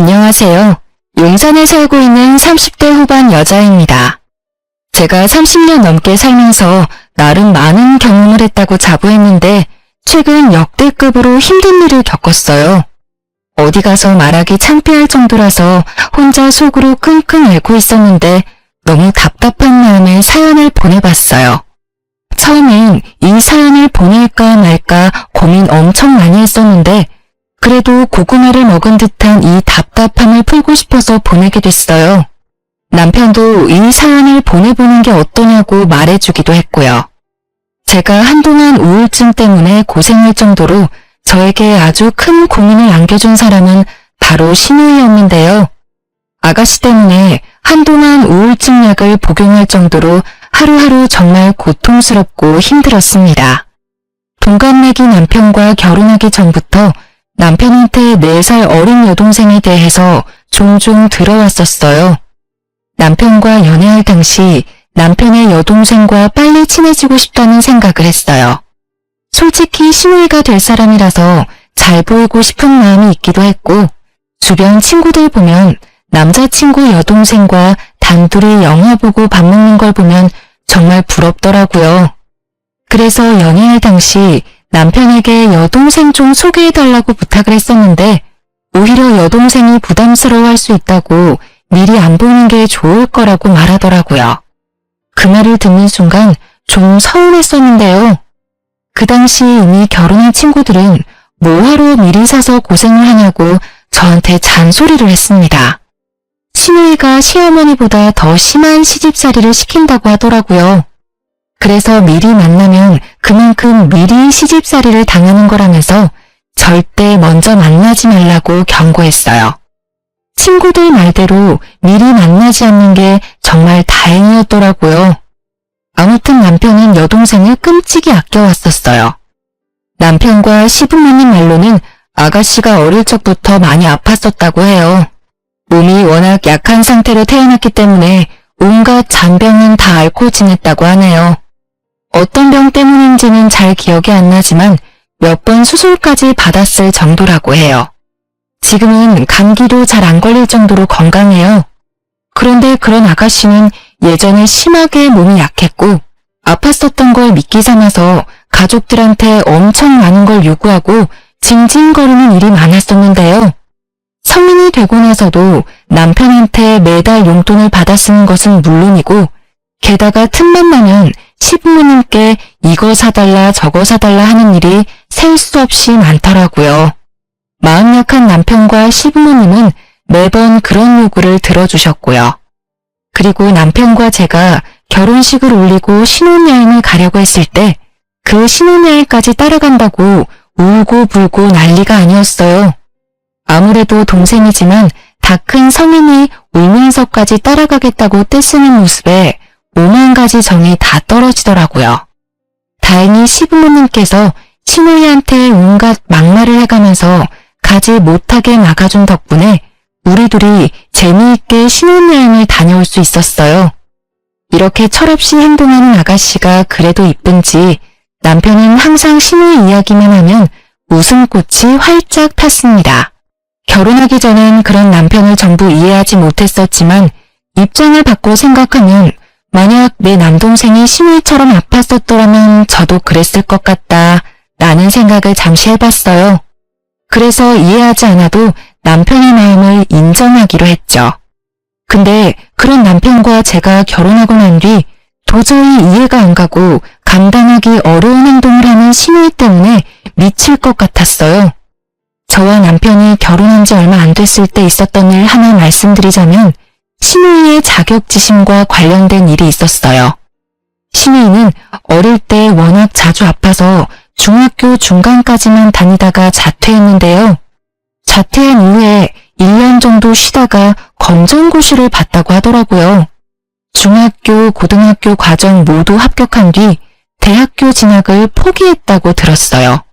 안녕하세요. 용산에 살고 있는 30대 후반 여자입니다. 제가 30년 넘게 살면서 나름 많은 경험을 했다고 자부했는데 최근 역대급으로 힘든 일을 겪었어요. 어디 가서 말하기 창피할 정도라서 혼자 속으로 끙끙 앓고 있었는데 너무 답답한 마음에 사연을 보내봤어요. 처음엔 이 사연을 보낼까 말까 고민 엄청 많이 했었는데 그래도 고구마를 먹은 듯한 이 답답함을 풀고 싶어서 보내게 됐어요. 남편도 이 사연을 보내보는 게 어떠냐고 말해주기도 했고요. 제가 한동안 우울증 때문에 고생할 정도로 저에게 아주 큰 고민을 안겨준 사람은 바로 신우이였는데요. 아가씨 때문에 한동안 우울증 약을 복용할 정도로 하루하루 정말 고통스럽고 힘들었습니다. 동갑내기 남편과 결혼하기 전부터 남편한테 4살 어린 여동생에 대해서 종종 들어왔었어요. 남편과 연애할 당시 남편의 여동생과 빨리 친해지고 싶다는 생각을 했어요. 솔직히 신우이가 될 사람이라서 잘 보이고 싶은 마음이 있기도 했고 주변 친구들 보면 남자친구 여동생과 단둘이 영화 보고 밥 먹는 걸 보면 정말 부럽더라고요. 그래서 연애할 당시 남편에게 여동생 좀 소개해달라고 부탁을 했었는데 오히려 여동생이 부담스러워할 수 있다고 미리 안 보는 게 좋을 거라고 말하더라고요. 그 말을 듣는 순간 좀 서운했었는데요. 그 당시 이미 결혼한 친구들은 뭐하러 미리 사서 고생을 하냐고 저한테 잔소리를 했습니다. 신우이가 시어머니보다 더 심한 시집살이를 시킨다고 하더라고요. 그래서 미리 만나면 그만큼 미리 시집살이를 당하는 거라면서 절대 먼저 만나지 말라고 경고했어요. 친구들 말대로 미리 만나지 않는 게 정말 다행이었더라고요. 아무튼 남편은 여동생을 끔찍이 아껴왔었어요. 남편과 시부모님 말로는 아가씨가 어릴 적부터 많이 아팠었다고 해요. 몸이 워낙 약한 상태로 태어났기 때문에 온갖 잔병은 다 앓고 지냈다고 하네요. 어떤 병 때문인지는 잘 기억이 안 나지만 몇 번 수술까지 받았을 정도라고 해요. 지금은 감기도 잘 안 걸릴 정도로 건강해요. 그런데 그런 아가씨는 예전에 심하게 몸이 약했고 아팠었던 걸 미끼 삼아서 가족들한테 엄청 많은 걸 요구하고 징징거리는 일이 많았었는데요. 성인이 되고 나서도 남편한테 매달 용돈을 받아 쓰는 것은 물론이고 게다가 틈만 나면 시부모님께 이거 사달라 저거 사달라 하는 일이 셀 수 없이 많더라고요. 마음 약한 남편과 시부모님은 매번 그런 요구를 들어주셨고요. 그리고 남편과 제가 결혼식을 올리고 신혼여행을 가려고 했을 때 그 신혼여행까지 따라간다고 울고 불고 난리가 아니었어요. 아무래도 동생이지만 다 큰 성인이 울면서까지 따라가겠다고 떼쓰는 모습에 오만 가지 정이 다 떨어지더라고요. 다행히 시부모님께서 신우이한테 온갖 막말을 해가면서 가지 못하게 막아준 덕분에 우리 둘이 재미있게 신혼여행을 다녀올 수 있었어요. 이렇게 철없이 행동하는 아가씨가 그래도 이쁜지 남편은 항상 신우이 이야기만 하면 웃음꽃이 활짝 폈습니다. 결혼하기 전엔 그런 남편을 전부 이해하지 못했었지만 입장을 바꿔 생각하면 만약 내 남동생이 신우이처럼 아팠었더라면 저도 그랬을 것 같다 라는 생각을 잠시 해봤어요. 그래서 이해하지 않아도 남편의 마음을 인정하기로 했죠. 근데 그런 남편과 제가 결혼하고 난 뒤 도저히 이해가 안 가고 감당하기 어려운 행동을 하는 신우이 때문에 미칠 것 같았어요. 저와 남편이 결혼한 지 얼마 안 됐을 때 있었던 일 하나 말씀드리자면 신우이의 자격지심과 관련된 일이 있었어요. 신우이는 어릴 때 워낙 자주 아파서 중학교 중간까지만 다니다가 자퇴했는데요. 자퇴한 이후에 1년 정도 쉬다가 검정고시를 봤다고 하더라고요. 중학교, 고등학교 과정 모두 합격한 뒤 대학교 진학을 포기했다고 들었어요.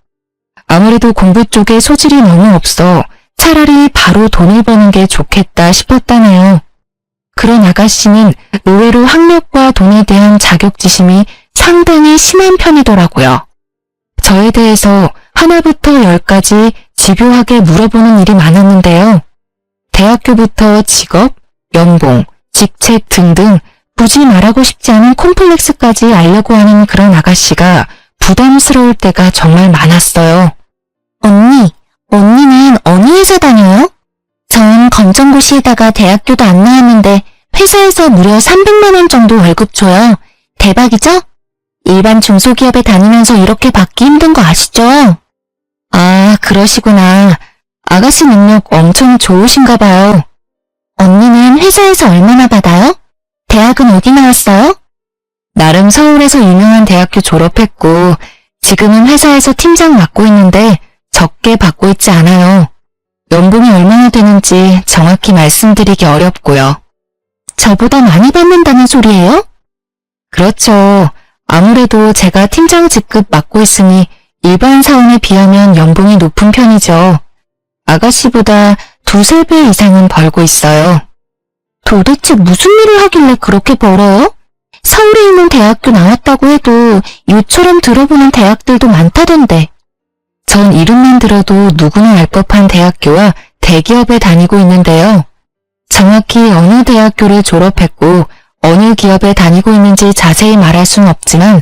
아무래도 공부 쪽에 소질이 너무 없어 차라리 바로 돈을 버는 게 좋겠다 싶었다네요. 그런 아가씨는 의외로 학력과 돈에 대한 자격지심이 상당히 심한 편이더라고요. 저에 대해서 하나부터 10까지 집요하게 물어보는 일이 많았는데요. 대학교부터 직업, 연봉, 직책 등등 굳이 말하고 싶지 않은 콤플렉스까지 알려고 하는 그런 아가씨가 부담스러울 때가 정말 많았어요. 언니는 어느 회사 다녀요? 전 검정고시에다가 대학교도 안 나왔는데 회사에서 무려 300만 원 정도 월급 줘요. 대박이죠? 일반 중소기업에 다니면서 이렇게 받기 힘든 거 아시죠? 아, 그러시구나. 아가씨 능력 엄청 좋으신가 봐요. 언니는 회사에서 얼마나 받아요? 대학은 어디 나왔어요? 나름 서울에서 유명한 대학교 졸업했고 지금은 회사에서 팀장 맡고 있는데 적게 받고 있지 않아요. 연봉이 얼마나 되는지 정확히 말씀드리기 어렵고요. 저보다 많이 받는다는 소리예요? 그렇죠. 아무래도 제가 팀장 직급 맡고 있으니 일반 사원에 비하면 연봉이 높은 편이죠. 아가씨보다 두세 배 이상은 벌고 있어요. 도대체 무슨 일을 하길래 그렇게 벌어요? 서울에 있는 대학교 나왔다고 해도 이처럼 들어보는 대학들도 많다던데. 전 이름만 들어도 누구나 알 법한 대학교와 대기업에 다니고 있는데요. 정확히 어느 대학교를 졸업했고 어느 기업에 다니고 있는지 자세히 말할 순 없지만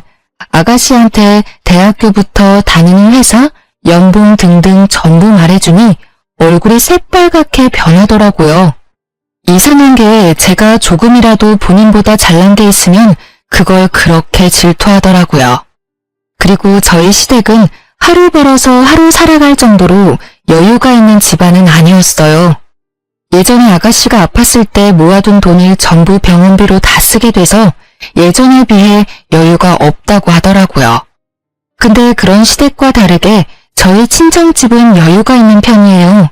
아가씨한테 대학교부터 다니는 회사, 연봉 등등 전부 말해주니 얼굴이 새빨갛게 변하더라고요. 이상한 게 제가 조금이라도 본인보다 잘난 게 있으면 그걸 그렇게 질투하더라고요. 그리고 저희 시댁은 하루 벌어서 하루 살아갈 정도로 여유가 있는 집안은 아니었어요. 예전에 아가씨가 아팠을 때 모아둔 돈을 전부 병원비로 다 쓰게 돼서 예전에 비해 여유가 없다고 하더라고요. 근데 그런 시댁과 다르게 저희 친정집은 여유가 있는 편이에요.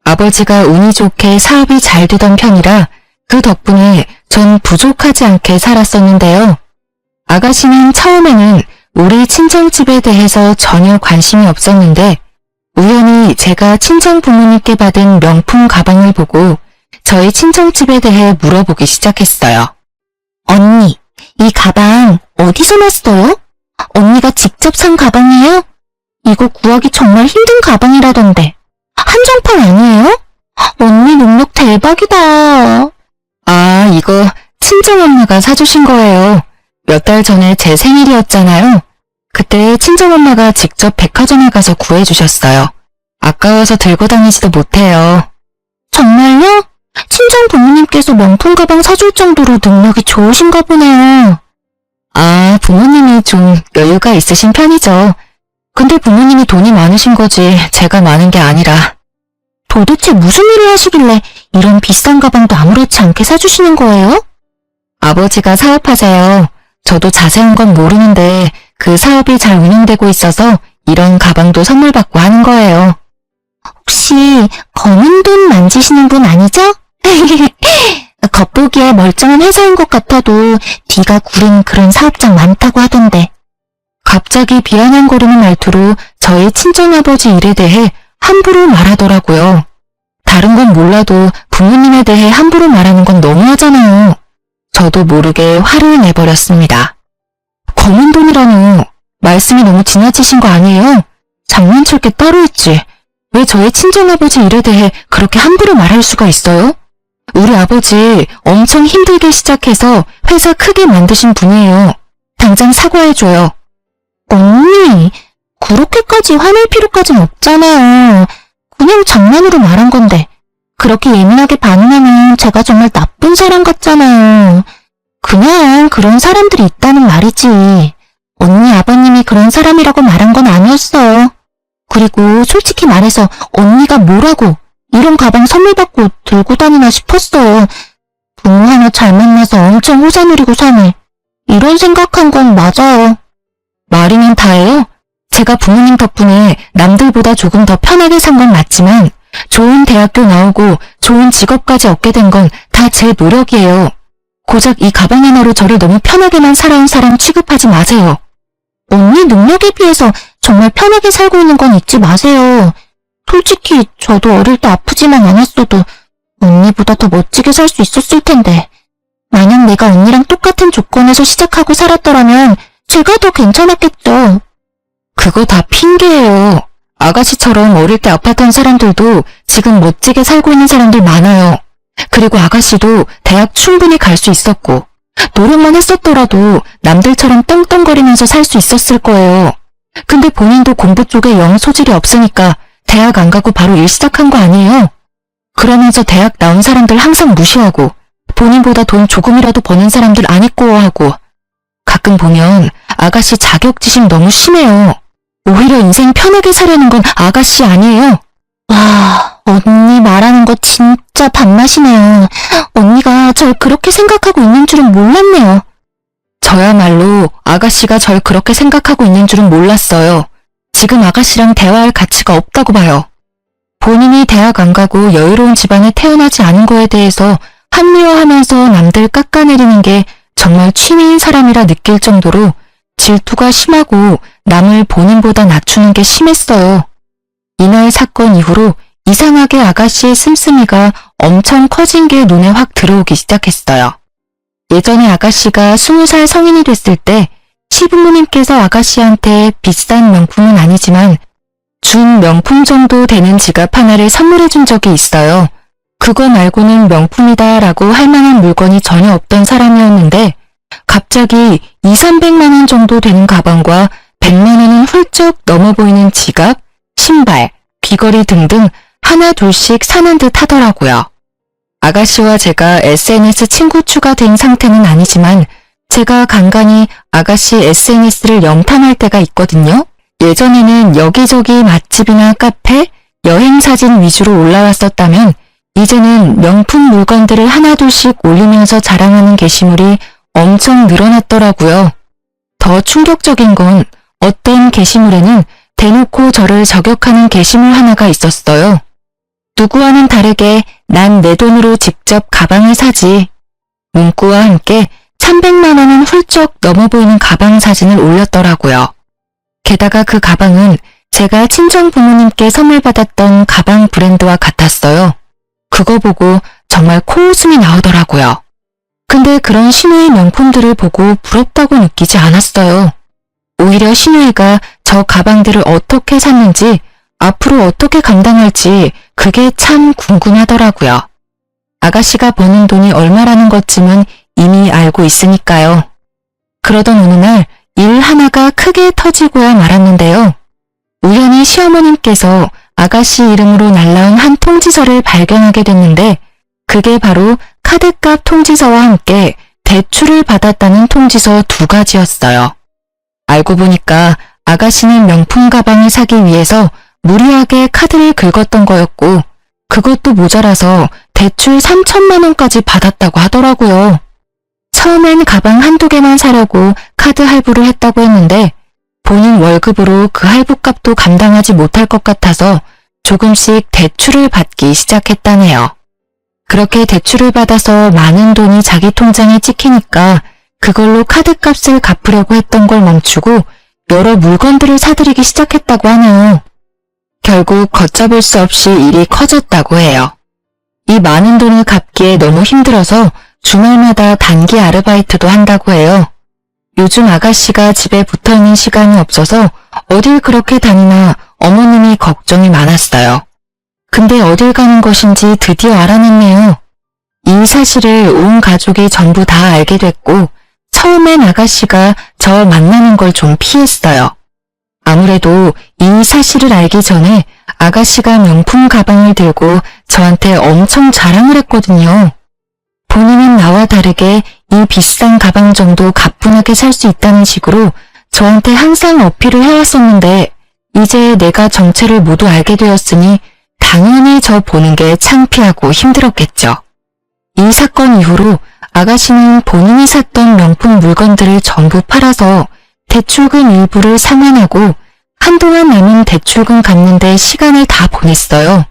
아버지가 운이 좋게 사업이 잘 되던 편이라 그 덕분에 전 부족하지 않게 살았었는데요. 아가씨는 처음에는 우리 친정집에 대해서 전혀 관심이 없었는데 우연히 제가 친정 부모님께 받은 명품 가방을 보고 저희 친정집에 대해 물어보기 시작했어요. 언니, 이 가방 어디서 났어요? 언니가 직접 산 가방이에요? 이거 구하기 정말 힘든 가방이라던데. 한정판 아니에요? 언니 능력 대박이다. 아, 이거 친정엄마가 사주신 거예요. 몇 달 전에 제 생일이었잖아요. 그때 친정엄마가 직접 백화점에 가서 구해주셨어요. 아까워서 들고 다니지도 못해요. 정말요? 친정 부모님께서 명품 가방 사줄 정도로 능력이 좋으신가 보네요. 아, 부모님이 좀 여유가 있으신 편이죠. 근데 부모님이 돈이 많으신 거지 제가 많은 게 아니라. 도대체 무슨 일을 하시길래 이런 비싼 가방도 아무렇지 않게 사주시는 거예요? 아버지가 사업하세요. 저도 자세한 건 모르는데 그 사업이 잘 운영되고 있어서 이런 가방도 선물 받고 하는 거예요. 혹시 검은 돈 만지시는 분 아니죠? 겉보기에 멀쩡한 회사인 것 같아도 뒤가 구린 그런 사업장 많다고 하던데. 갑자기 비아냥거리는 말투로 저희 친정아버지 일에 대해 함부로 말하더라고요. 다른 건 몰라도 부모님에 대해 함부로 말하는 건 너무하잖아요. 저도 모르게 화를 내버렸습니다. 검은 돈이라뇨. 말씀이 너무 지나치신 거 아니에요? 장난칠 게 따로 있지. 왜 저희 친정아버지 일에 대해 그렇게 함부로 말할 수가 있어요? 우리 아버지 엄청 힘들게 시작해서 회사 크게 만드신 분이에요. 당장 사과해줘요. 언니, 그렇게까지 화낼 필요까진 없잖아요. 그냥 장난으로 말한 건데 그렇게 예민하게 반응하면 제가 정말 나쁜 사람 같잖아요. 그냥 그런 사람들이 있다는 말이지. 언니 아버님이 그런 사람이라고 말한 건 아니었어요. 그리고 솔직히 말해서 언니가 뭐라고 이런 가방 선물 받고 들고 다니나 싶었어요. 부모 하나 잘 만나서 엄청 호사 누리고 사네. 이런 생각한 건 맞아요. 말이면 다예요. 제가 부모님 덕분에 남들보다 조금 더 편하게 산 건 맞지만 좋은 대학교 나오고 좋은 직업까지 얻게 된 건 다 제 노력이에요. 고작 이 가방 하나로 저를 너무 편하게만 살아온 사람 취급하지 마세요. 언니 능력에 비해서 정말 편하게 살고 있는 건 잊지 마세요. 솔직히 저도 어릴 때 아프지만 않았어도 언니보다 더 멋지게 살 수 있었을 텐데. 만약 내가 언니랑 똑같은 조건에서 시작하고 살았더라면 제가 더 괜찮았겠죠. 그거 다 핑계예요. 아가씨처럼 어릴 때 아팠던 사람들도 지금 멋지게 살고 있는 사람들 많아요. 그리고 아가씨도 대학 충분히 갈 수 있었고, 노력만 했었더라도 남들처럼 떵떵거리면서 살 수 있었을 거예요. 근데 본인도 공부 쪽에 영 소질이 없으니까 대학 안 가고 바로 일 시작한 거 아니에요? 그러면서 대학 나온 사람들 항상 무시하고, 본인보다 돈 조금이라도 버는 사람들 안 있고하고, 가끔 보면 아가씨 자격지심 너무 심해요. 오히려 인생 편하게 사려는 건 아가씨 아니에요? 와, 언니 말하는 거 진짜 밥맛이네요. 언니가 절 그렇게 생각하고 있는 줄은 몰랐네요. 저야말로 아가씨가 절 그렇게 생각하고 있는 줄은 몰랐어요. 지금 아가씨랑 대화할 가치가 없다고 봐요. 본인이 대학 안 가고 여유로운 집안에 태어나지 않은 거에 대해서 합리화하면서 남들 깎아내리는 게 정말 취미인 사람이라 느낄 정도로 질투가 심하고 남을 본인보다 낮추는 게 심했어요. 이날 사건 이후로 이상하게 아가씨의 씀씀이가 엄청 커진 게 눈에 확 들어오기 시작했어요. 예전에 아가씨가 20살 성인이 됐을 때 시부모님께서 아가씨한테 비싼 명품은 아니지만 준 명품 정도 되는 지갑 하나를 선물해 준 적이 있어요. 그거 말고는 명품이다 라고 할 만한 물건이 전혀 없던 사람이었는데 갑자기 200~300만 원 정도 되는 가방과 100만 원은 훌쩍 넘어 보이는 지갑, 신발, 귀걸이 등등 하나 둘씩 사는 듯 하더라고요. 아가씨와 제가 SNS 친구 추가된 상태는 아니지만 제가 간간히 아가씨 SNS를 염탐할 때가 있거든요. 예전에는 여기저기 맛집이나 카페, 여행 사진 위주로 올라왔었다면 이제는 명품 물건들을 하나둘씩 올리면서 자랑하는 게시물이 엄청 늘어났더라고요. 더 충격적인 건 어떤 게시물에는 대놓고 저를 저격하는 게시물 하나가 있었어요. 누구와는 다르게 난 내 돈으로 직접 가방을 사지. 문구와 함께 300만 원은 훌쩍 넘어 보이는 가방 사진을 올렸더라고요. 게다가 그 가방은 제가 친정 부모님께 선물 받았던 가방 브랜드와 같았어요. 그거 보고 정말 코웃음이 나오더라고요. 근데 그런 신우의 명품들을 보고 부럽다고 느끼지 않았어요. 오히려 신우이가 저 가방들을 어떻게 샀는지 앞으로 어떻게 감당할지 그게 참 궁금하더라고요. 아가씨가 버는 돈이 얼마라는 것쯤은 이미 알고 있으니까요. 그러던 어느 날 일 하나가 크게 터지고야 말았는데요. 우연히 시어머님께서 아가씨 이름으로 날라온 한 통지서를 발견하게 됐는데 그게 바로 카드값 통지서와 함께 대출을 받았다는 통지서 2가지였어요. 알고 보니까 아가씨는 명품 가방을 사기 위해서 무리하게 카드를 긁었던 거였고 그것도 모자라서 대출 3천만 원까지 받았다고 하더라고요. 처음엔 가방 한두 개만 사려고 카드 할부를 했다고 했는데 본인 월급으로 그 할부값도 감당하지 못할 것 같아서 조금씩 대출을 받기 시작했다네요. 그렇게 대출을 받아서 많은 돈이 자기 통장에 찍히니까 그걸로 카드값을 갚으려고 했던 걸 멈추고 여러 물건들을 사들이기 시작했다고 하네요. 결국 걷잡을 수 없이 일이 커졌다고 해요. 이 많은 돈을 갚기에 너무 힘들어서 주말마다 단기 아르바이트도 한다고 해요. 요즘 아가씨가 집에 붙어있는 시간이 없어서 어딜 그렇게 다니나 어머님이 걱정이 많았어요. 근데 어딜 가는 것인지 드디어 알아냈네요. 이 사실을 온 가족이 전부 다 알게 됐고 처음엔 아가씨가 저 만나는 걸 좀 피했어요. 아무래도 이 사실을 알기 전에 아가씨가 명품 가방을 들고 저한테 엄청 자랑을 했거든요. 본인은 나와 다르게 이 비싼 가방 정도 가뿐하게 살 수 있다는 식으로 저한테 항상 어필을 해왔었는데 이제 내가 정체를 모두 알게 되었으니 당연히 저 보는 게 창피하고 힘들었겠죠. 이 사건 이후로 아가씨는 본인이 샀던 명품 물건들을 전부 팔아서 대출금 일부를 상환하고 한동안 남은 대출금 갚는데 시간을 다 보냈어요.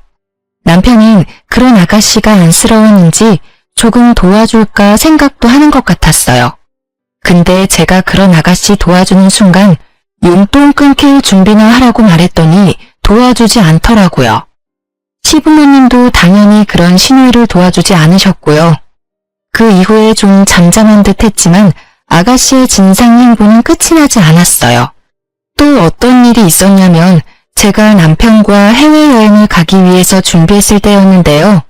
남편은 그런 아가씨가 안쓰러웠는지 조금 도와줄까 생각도 하는 것 같았어요. 근데 제가 그런 아가씨 도와주는 순간 용돈 끊길 준비나 하라고 말했더니 도와주지 않더라고요. 시부모님도 당연히 그런 시누이를 도와주지 않으셨고요. 그 이후에 좀 잠잠한 듯 했지만 아가씨의 진상 행보는 끝이 나지 않았어요. 또 어떤 일이 있었냐면 제가 남편과 해외여행을 가기 위해서 준비했을 때였는데요.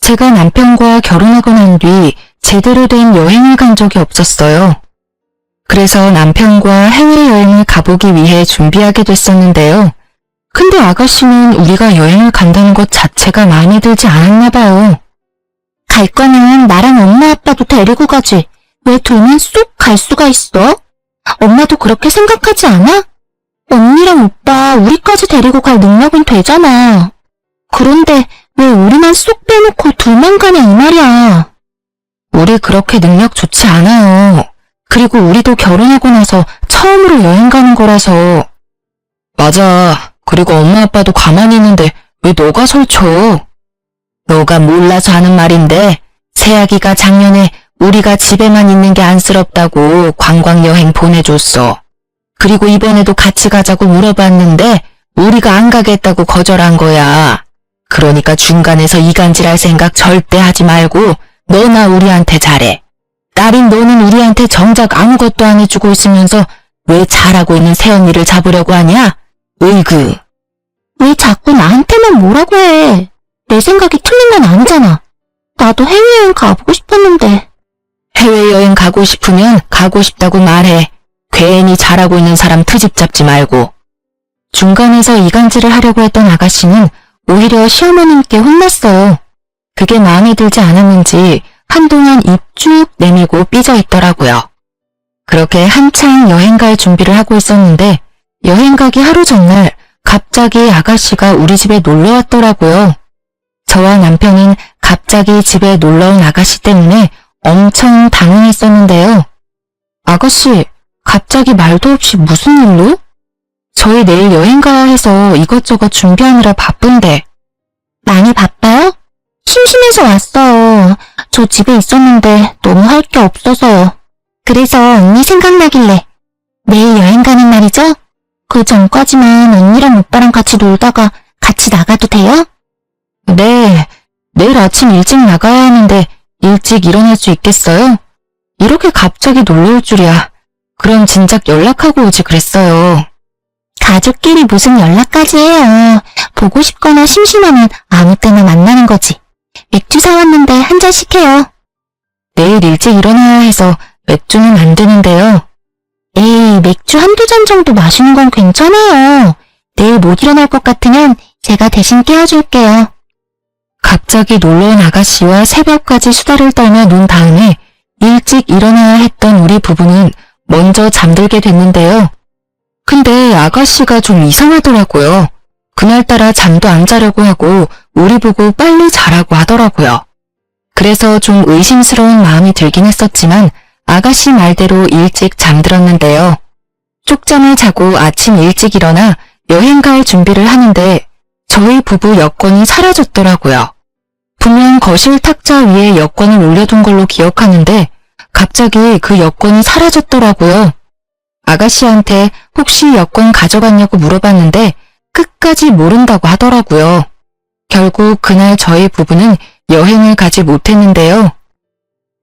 제가 남편과 결혼하고 난 뒤 제대로 된 여행을 간 적이 없었어요. 그래서 남편과 해외여행을 가보기 위해 준비하게 됐었는데요. 근데 아가씨는 우리가 여행을 간다는 것 자체가 마음에 들지 않았나 봐요. 갈 거면 나랑 엄마 아빠도 데리고 가지. 왜 둘만 쏙 갈 수가 있어? 엄마도 그렇게 생각하지 않아? 언니랑 오빠 우리까지 데리고 갈 능력은 되잖아. 그런데 왜 우리만 쏙 빼놓고 둘만 가냐 이 말이야. 우리 그렇게 능력 좋지 않아요. 그리고 우리도 결혼하고 나서 처음으로 여행 가는 거라서. 맞아. 그리고 엄마 아빠도 가만히 있는데 왜 너가 설쳐? 너가 몰라서 하는 말인데 새아기가 작년에 우리가 집에만 있는 게 안쓰럽다고 관광여행 보내줬어. 그리고 이번에도 같이 가자고 물어봤는데 우리가 안 가겠다고 거절한 거야. 그러니까 중간에서 이간질할 생각 절대 하지 말고 너나 우리한테 잘해. 딸인 너는 우리한테 정작 아무것도 안 해주고 있으면서 왜 잘하고 있는 새언니를 잡으려고 하냐? 으이그. 왜 자꾸 나한테만 뭐라고 해? 내 생각이 틀린 건 아니잖아. 나도 해외여행 가보고 싶었는데. 해외여행 가고 싶으면 가고 싶다고 말해. 괜히 잘하고 있는 사람 트집 잡지 말고. 중간에서 이간질을 하려고 했던 아가씨는 오히려 시어머님께 혼났어요. 그게 마음에 들지 않았는지 한동안 입 쭉 내밀고 삐져 있더라고요. 그렇게 한창 여행 갈 준비를 하고 있었는데 여행 가기 하루 전날 갑자기 아가씨가 우리 집에 놀러 왔더라고요. 저와 남편은 갑자기 집에 놀러온 아가씨 때문에 엄청 당황했었는데요. 아가씨, 갑자기 말도 없이 무슨 일로? 저희 내일 여행 가야 해서 이것저것 준비하느라 바쁜데. 많이 바빠요? 심심해서 왔어요. 저 집에 있었는데 너무 할 게 없어서요. 그래서 언니 생각나길래. 내일 여행 가는 날이죠? 그 전까지만 언니랑 오빠랑 같이 놀다가 같이 나가도 돼요? 네, 내일 아침 일찍 나가야 하는데 일찍 일어날 수 있겠어요? 이렇게 갑자기 놀러 올 줄이야. 그럼 진작 연락하고 오지 그랬어요. 가족끼리 무슨 연락까지 해요. 보고 싶거나 심심하면 아무 때나 만나는 거지. 맥주 사왔는데 한 잔씩 해요. 내일 일찍 일어나야 해서 맥주는 안 되는데요. 에이, 맥주 한두 잔 정도 마시는 건 괜찮아요. 내일 못 일어날 것 같으면 제가 대신 깨워줄게요. 갑자기 놀러온 아가씨와 새벽까지 수다를 떨며 논 다음에 일찍 일어나야 했던 우리 부부는 먼저 잠들게 됐는데요. 근데 아가씨가 좀 이상하더라고요. 그날따라 잠도 안 자려고 하고 우리 보고 빨리 자라고 하더라고요. 그래서 좀 의심스러운 마음이 들긴 했었지만 아가씨 말대로 일찍 잠들었는데요. 쪽잠을 자고 아침 일찍 일어나 여행 갈 준비를 하는데 저희 부부 여권이 사라졌더라고요. 분명 거실 탁자 위에 여권을 올려둔 걸로 기억하는데 갑자기 그 여권이 사라졌더라고요. 아가씨한테 혹시 여권 가져갔냐고 물어봤는데 끝까지 모른다고 하더라고요. 결국 그날 저희 부부는 여행을 가지 못했는데요.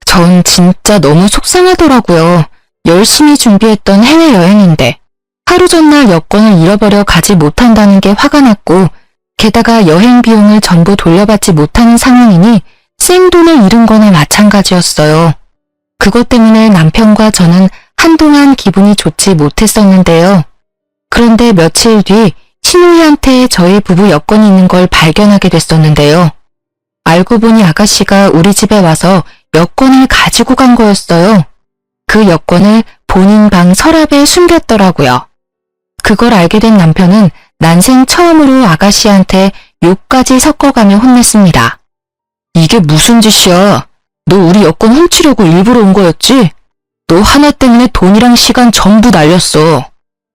전 진짜 너무 속상하더라고요. 열심히 준비했던 해외여행인데 하루 전날 여권을 잃어버려 가지 못한다는 게 화가 났고 게다가 여행 비용을 전부 돌려받지 못하는 상황이니 생돈을 잃은 거나 마찬가지였어요. 그것 때문에 남편과 저는 한동안 기분이 좋지 못했었는데요. 그런데 며칠 뒤 신우이한테 저희 부부 여권이 있는 걸 발견하게 됐었는데요. 알고 보니 아가씨가 우리 집에 와서 여권을 가지고 간 거였어요. 그 여권을 본인 방 서랍에 숨겼더라고요. 그걸 알게 된 남편은 난생 처음으로 아가씨한테 욕까지 섞어가며 혼냈습니다. 이게 무슨 짓이야? 너 우리 여권 훔치려고 일부러 온 거였지? 너 하나 때문에 돈이랑 시간 전부 날렸어.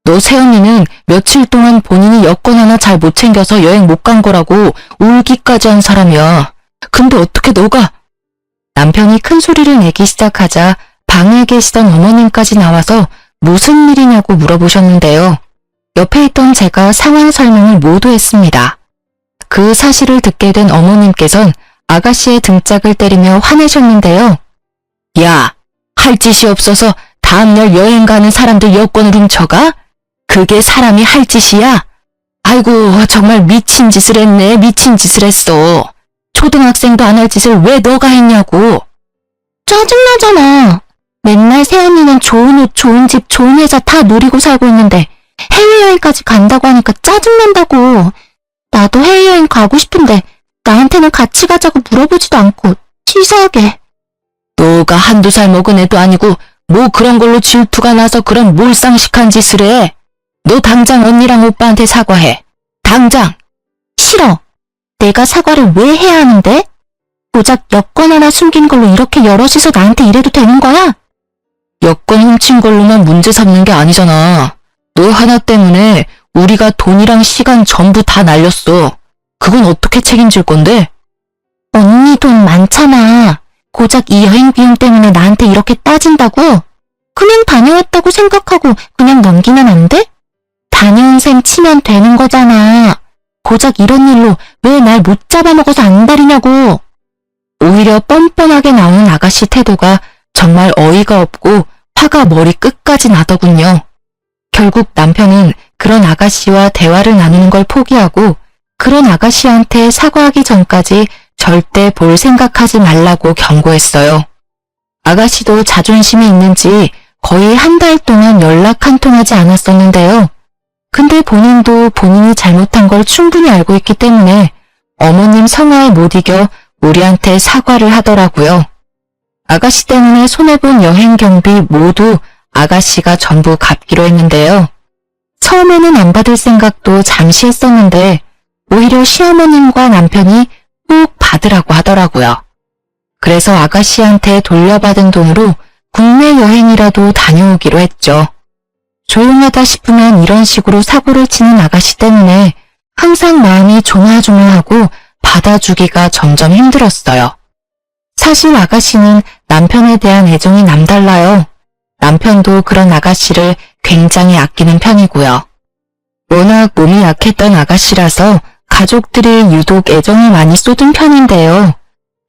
너 새언니는 며칠 동안 본인이 여권 하나 잘 못 챙겨서 여행 못 간 거라고 울기까지 한 사람이야. 근데 어떻게 너가... 남편이 큰 소리를 내기 시작하자 방에 계시던 어머님까지 나와서 무슨 일이냐고 물어보셨는데요. 옆에 있던 제가 상황 설명을 모두 했습니다. 그 사실을 듣게 된 어머님께선 아가씨의 등짝을 때리며 화내셨는데요. 야, 할 짓이 없어서 다음날 여행 가는 사람들 여권을 훔쳐가? 그게 사람이 할 짓이야? 아이고, 정말 미친 짓을 했네, 미친 짓을 했어. 초등학생도 안 할 짓을 왜 너가 했냐고. 짜증나잖아. 맨날 새언니는 좋은 옷, 좋은 집, 좋은 회사 다 누리고 살고 있는데 해외여행까지 간다고 하니까 짜증난다고. 나도 해외여행 가고 싶은데 나한테는 같이 가자고 물어보지도 않고 치사하게. 너가 한두 살 먹은 애도 아니고 뭐 그런 걸로 질투가 나서 그런 몰상식한 짓을 해. 너 당장 언니랑 오빠한테 사과해. 당장. 싫어. 내가 사과를 왜 해야 하는데? 고작 여권 하나 숨긴 걸로 이렇게 여럿이서 나한테 이래도 되는 거야? 여권 훔친 걸로만 문제 삼는 게 아니잖아. 너 하나 때문에 우리가 돈이랑 시간 전부 다 날렸어. 그건 어떻게 책임질 건데? 언니 돈 많잖아. 고작 이 여행 비용 때문에 나한테 이렇게 따진다고? 그냥 다녀왔다고 생각하고 그냥 넘기면 안 돼? 다녀온 셈 치면 되는 거잖아. 고작 이런 일로 왜 날 못 잡아먹어서 안달이냐고. 오히려 뻔뻔하게 나오는 아가씨 태도가 정말 어이가 없고 화가 머리 끝까지 나더군요. 결국 남편은 그런 아가씨와 대화를 나누는 걸 포기하고 그런 아가씨한테 사과하기 전까지 절대 볼 생각하지 말라고 경고했어요. 아가씨도 자존심이 있는지 거의 한 달 동안 연락 한 통 하지 않았었는데요. 근데 본인도 본인이 잘못한 걸 충분히 알고 있기 때문에 어머님 성화에 못 이겨 우리한테 사과를 하더라고요. 아가씨 때문에 손해본 여행 경비 모두 아가씨가 전부 갚기로 했는데요. 처음에는 안 받을 생각도 잠시 했었는데 오히려 시어머님과 남편이 꼭 받으라고 하더라고요. 그래서 아가씨한테 돌려받은 돈으로 국내 여행이라도 다녀오기로 했죠. 조용하다 싶으면 이런 식으로 사고를 치는 아가씨 때문에 항상 마음이 조마조마하고 받아주기가 점점 힘들었어요. 사실 아가씨는 남편에 대한 애정이 남달라요. 남편도 그런 아가씨를 굉장히 아끼는 편이고요. 워낙 몸이 약했던 아가씨라서 가족들이 유독 애정이 많이 쏟은 편인데요.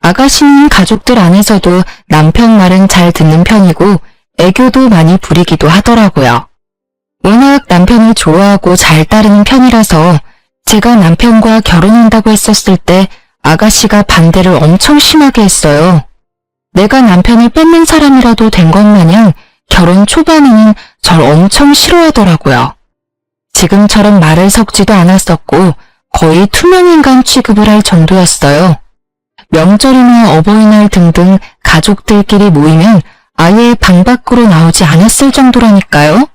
아가씨는 가족들 안에서도 남편 말은 잘 듣는 편이고 애교도 많이 부리기도 하더라고요. 워낙 남편을 좋아하고 잘 따르는 편이라서 제가 남편과 결혼한다고 했었을 때 아가씨가 반대를 엄청 심하게 했어요. 내가 남편을 뺏는 사람이라도 된 것 마냥 결혼 초반에는 절 엄청 싫어하더라고요. 지금처럼 말을 섞지도 않았었고 거의 투명인간 취급을 할 정도였어요. 명절이나 어버이날 등등 가족들끼리 모이면 아예 방 밖으로 나오지 않았을 정도라니까요.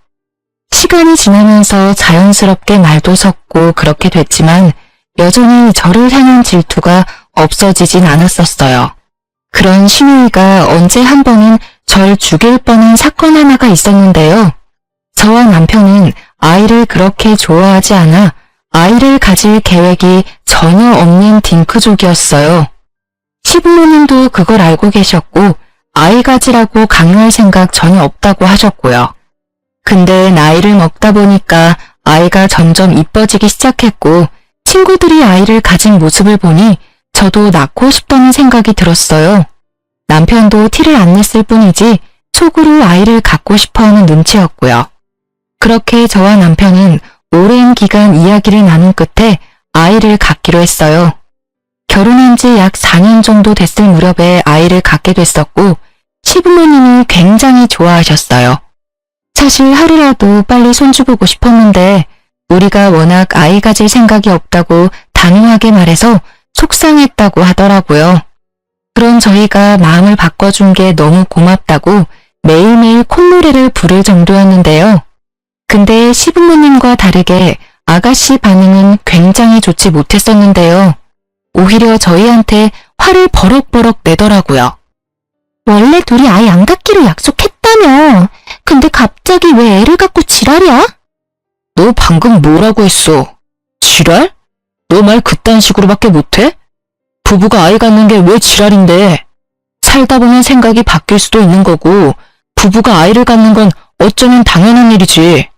시간이 지나면서 자연스럽게 말도 섞고 그렇게 됐지만 여전히 저를 향한 질투가 없어지진 않았었어요. 그런 신우이가 언제 한 번은 절 죽일 뻔한 사건 하나가 있었는데요. 저와 남편은 아이를 그렇게 좋아하지 않아 아이를 가질 계획이 전혀 없는 딩크족이었어요. 시부모님도 그걸 알고 계셨고 아이 가지라고 강요할 생각 전혀 없다고 하셨고요. 근데 나이를 먹다 보니까 아이가 점점 이뻐지기 시작했고 친구들이 아이를 가진 모습을 보니 저도 낳고 싶다는 생각이 들었어요. 남편도 티를 안 냈을 뿐이지 속으로 아이를 갖고 싶어하는 눈치였고요. 그렇게 저와 남편은 오랜 기간 이야기를 나눈 끝에 아이를 갖기로 했어요. 결혼한 지 약 4년 정도 됐을 무렵에 아이를 갖게 됐었고 시부모님이 굉장히 좋아하셨어요. 사실 하루라도 빨리 손주보고 싶었는데 우리가 워낙 아이 가질 생각이 없다고 단호하게 말해서 속상했다고 하더라고요. 그런 저희가 마음을 바꿔준 게 너무 고맙다고 매일매일 콧노래를 부를 정도였는데요. 근데 시부모님과 다르게 아가씨 반응은 굉장히 좋지 못했었는데요. 오히려 저희한테 화를 버럭버럭 내더라고요. 원래 둘이 아이 안 갖기로 약속했다며. 근데 갑자기 왜 애를 갖고 지랄이야? 너 방금 뭐라고 했어? 지랄? 너 말 그딴 식으로밖에 못해? 부부가 아이 갖는 게 왜 지랄인데? 살다 보면 생각이 바뀔 수도 있는 거고 부부가 아이를 갖는 건 어쩌면 당연한 일이지.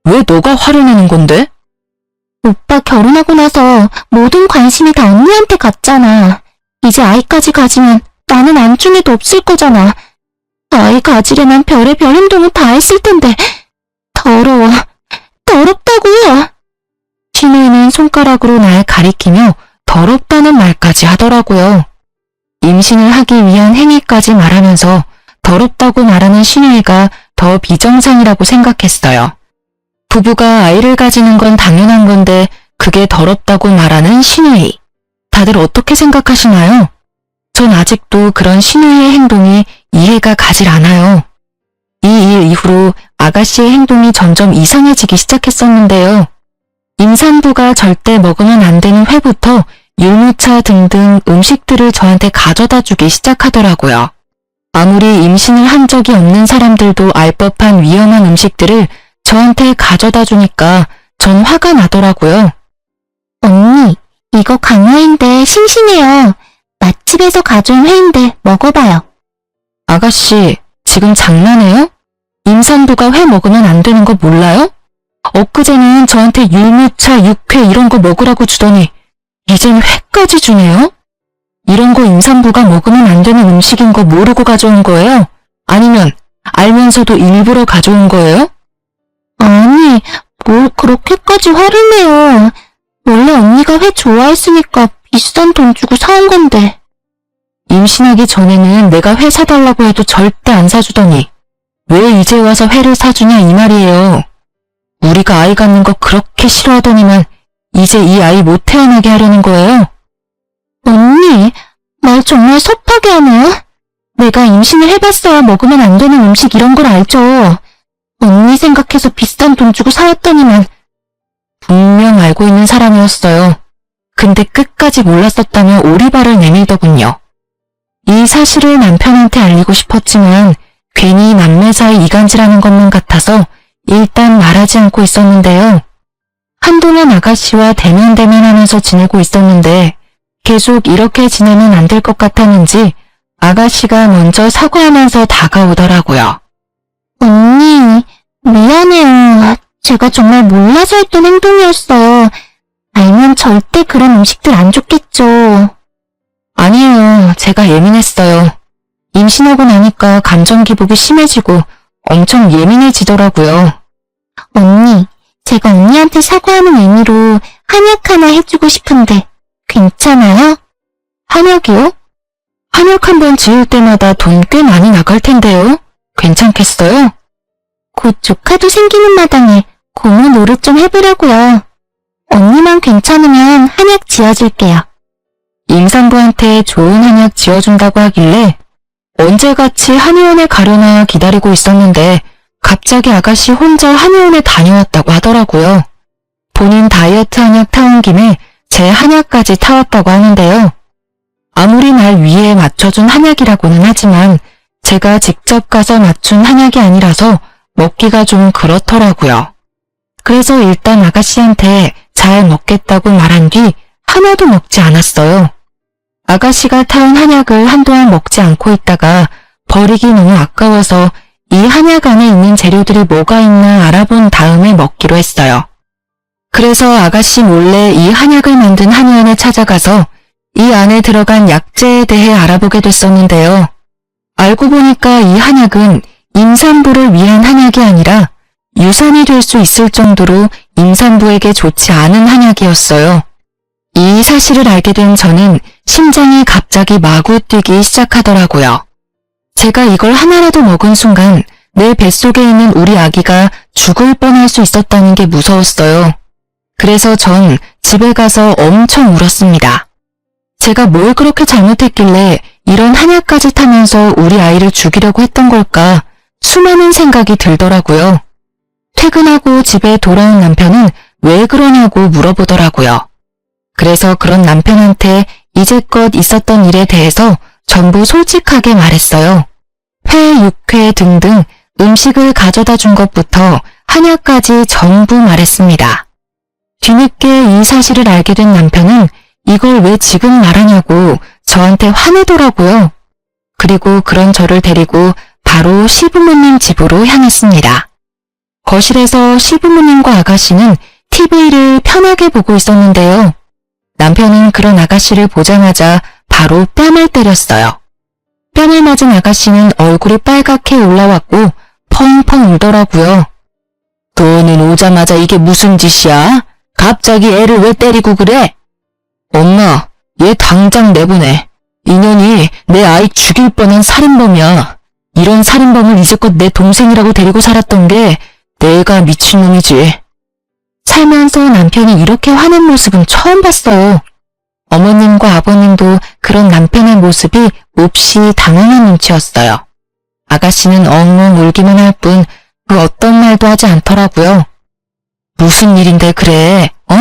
왜 너가 화를 내는 건데? 오빠 결혼하고 나서 모든 관심이 다 언니한테 갔잖아. 이제 아이까지 가지면 나는 안중에도 없을 거잖아. 아이 가지려면 별의별 행동을 다 했을 텐데 더러워. 더럽다고. 신우이는 손가락으로 날 가리키며 더럽다는 말까지 하더라고요. 임신을 하기 위한 행위까지 말하면서 더럽다고 말하는 시누이가 더 비정상이라고 생각했어요. 부부가 아이를 가지는 건 당연한 건데 그게 더럽다고 말하는 시누이. 다들 어떻게 생각하시나요? 전 아직도 그런 시누이의 행동이 이해가 가질 않아요. 이 일 이후로 아가씨의 행동이 점점 이상해지기 시작했었는데요. 임산부가 절대 먹으면 안 되는 회부터 율무차 등등 음식들을 저한테 가져다 주기 시작하더라고요. 아무리 임신을 한 적이 없는 사람들도 알 법한 위험한 음식들을 저한테 가져다 주니까 전 화가 나더라고요. 언니, 이거 강화인데 싱싱해요. 맛집에서 가져온 회인데 먹어봐요. 아가씨, 지금 장난해요? 임산부가 회 먹으면 안 되는 거 몰라요? 엊그제는 저한테 율무차, 육회 이런 거 먹으라고 주더니 이젠 회까지 주네요? 이런 거 임산부가 먹으면 안 되는 음식인 거 모르고 가져온 거예요? 아니면 알면서도 일부러 가져온 거예요? 아니, 뭘 그렇게까지 화를 내요. 원래 언니가 회 좋아했으니까 비싼 돈 주고 사온 건데. 임신하기 전에는 내가 회 사달라고 해도 절대 안 사주더니 왜 이제 와서 회를 사주냐 이 말이에요. 우리가 아이 갖는 거 그렇게 싫어하더니만 이제 이 아이 못 태어나게 하려는 거예요? 언니, 말 정말 섭하게 하네요. 내가 임신을 해봤어야 먹으면 안 되는 음식 이런 걸 알죠. 언니 생각해서 비싼 돈 주고 사왔더니만. 분명 알고 있는 사람이었어요. 근데 끝까지 몰랐었다며 오리발을 내밀더군요. 이 사실을 남편한테 알리고 싶었지만 괜히 남매 사이 이간질하는 것만 같아서 일단 말하지 않고 있었는데요. 한동안 아가씨와 대면대면하면서 지내고 있었는데 계속 이렇게 지내면 안 될 것 같았는지 아가씨가 먼저 사과하면서 다가오더라고요. 언니, 미안해요. 제가 정말 몰라서 했던 행동이었어요. 알면 절대 그런 음식들 안 좋겠죠. 아니에요. 제가 예민했어요. 임신하고 나니까 감정 기복이 심해지고 엄청 예민해지더라고요. 언니, 제가 언니한테 사과하는 의미로 한약 하나 해주고 싶은데 괜찮아요? 한약이요? 한약 한 번 지을 때마다 돈 꽤 많이 나갈 텐데요. 괜찮겠어요? 곧 조카도 생기는 마당에 고모 노릇 좀 해보려고요. 언니만 괜찮으면 한약 지어줄게요. 임산부한테 좋은 한약 지어준다고 하길래 언제같이 한의원에 가려나 기다리고 있었는데 갑자기 아가씨 혼자 한의원에 다녀왔다고 하더라고요. 본인 다이어트 한약 타온 김에 제 한약까지 타왔다고 하는데요. 아무리 날 위에 맞춰준 한약이라고는 하지만 제가 직접 가서 맞춘 한약이 아니라서 먹기가 좀 그렇더라고요. 그래서 일단 아가씨한테 잘 먹겠다고 말한 뒤 하나도 먹지 않았어요. 아가씨가 타온 한약을 한동안 먹지 않고 있다가 버리기 너무 아까워서 이 한약 안에 있는 재료들이 뭐가 있나 알아본 다음에 먹기로 했어요. 그래서 아가씨 몰래 이 한약을 만든 한의원에 찾아가서 이 안에 들어간 약재에 대해 알아보게 됐었는데요. 알고 보니까 이 한약은 임산부를 위한 한약이 아니라 유산이 될 수 있을 정도로 임산부에게 좋지 않은 한약이었어요. 이 사실을 알게 된 저는 심장이 갑자기 마구 뛰기 시작하더라고요. 제가 이걸 하나라도 먹은 순간 내 뱃속에 있는 우리 아기가 죽을 뻔할 수 있었다는 게 무서웠어요. 그래서 전 집에 가서 엄청 울었습니다. 제가 뭘 그렇게 잘못했길래 이런 한약까지 타면서 우리 아이를 죽이려고 했던 걸까 수많은 생각이 들더라고요. 퇴근하고 집에 돌아온 남편은 왜 그러냐고 물어보더라고요. 그래서 그런 남편한테 이제껏 있었던 일에 대해서 전부 솔직하게 말했어요. 회, 육회 등등 음식을 가져다 준 것부터 한약까지 전부 말했습니다. 뒤늦게 이 사실을 알게 된 남편은 이걸 왜 지금 말하냐고 저한테 화내더라고요. 그리고 그런 저를 데리고 바로 시부모님 집으로 향했습니다. 거실에서 시부모님과 아가씨는 TV를 편하게 보고 있었는데요. 남편은 그런 아가씨를 보자마자 바로 뺨을 때렸어요. 뺨을 맞은 아가씨는 얼굴이 빨갛게 올라왔고 펑펑 울더라고요. 너는 오자마자 이게 무슨 짓이야? 갑자기 애를 왜 때리고 그래? 엄마, 얘 당장 내보내. 인연이 내 아이 죽일 뻔한 살인범이야. 이런 살인범을 이제껏 내 동생이라고 데리고 살았던 게 내가 미친놈이지. 살면서 남편이 이렇게 화낸 모습은 처음 봤어요. 어머님과 아버님도 그런 남편의 모습이 몹시 당황한 눈치였어요. 아가씨는 엉엉 울기만 할 뿐 그 어떤 말도 하지 않더라고요. 무슨 일인데 그래, 어?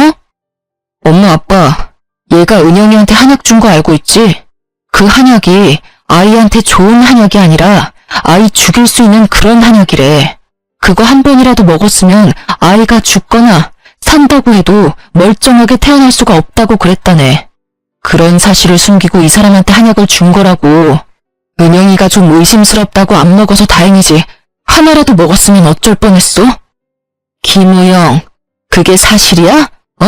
엄마 아빠, 얘가 은영이한테 한약 준 거 알고 있지? 그 한약이 아이한테 좋은 한약이 아니라 아이 죽일 수 있는 그런 한약이래. 그거 한 번이라도 먹었으면 아이가 죽거나 산다고 해도 멀쩡하게 태어날 수가 없다고 그랬다네. 그런 사실을 숨기고 이 사람한테 한약을 준 거라고. 은영이가 좀 의심스럽다고 안 먹어서 다행이지. 하나라도 먹었으면 어쩔 뻔했어? 김우영, 그게 사실이야? 어?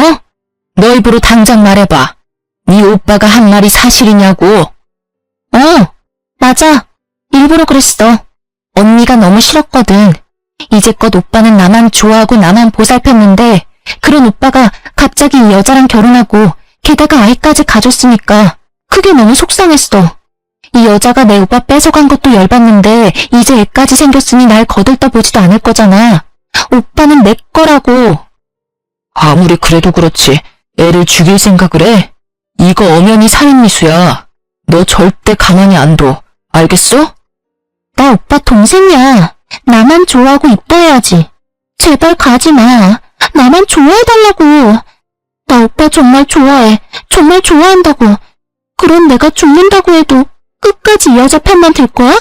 너 입으로 당장 말해봐. 네 오빠가 한 말이 사실이냐고. 맞아. 일부러 그랬어. 언니가 너무 싫었거든. 이제껏 오빠는 나만 좋아하고 나만 보살폈는데 그런 오빠가 갑자기 이 여자랑 결혼하고 게다가 아이까지 가졌으니까 그게 너무 속상했어. 이 여자가 내 오빠 뺏어간 것도 열받는데 이제 애까지 생겼으니 날 거들떠보지도 않을 거잖아. 오빠는 내 거라고. 아무리 그래도 그렇지. 애를 죽일 생각을 해? 이거 엄연히 살인미수야. 너 절대 가만히 안 둬. 알겠어? 나 오빠 동생이야. 나만 좋아하고 이뻐해야지. 제발 가지 마. 나만 좋아해달라고. 나 오빠 정말 좋아해. 정말 좋아한다고. 그럼 내가 죽는다고 해도 끝까지 이 여자 편만 들 거야?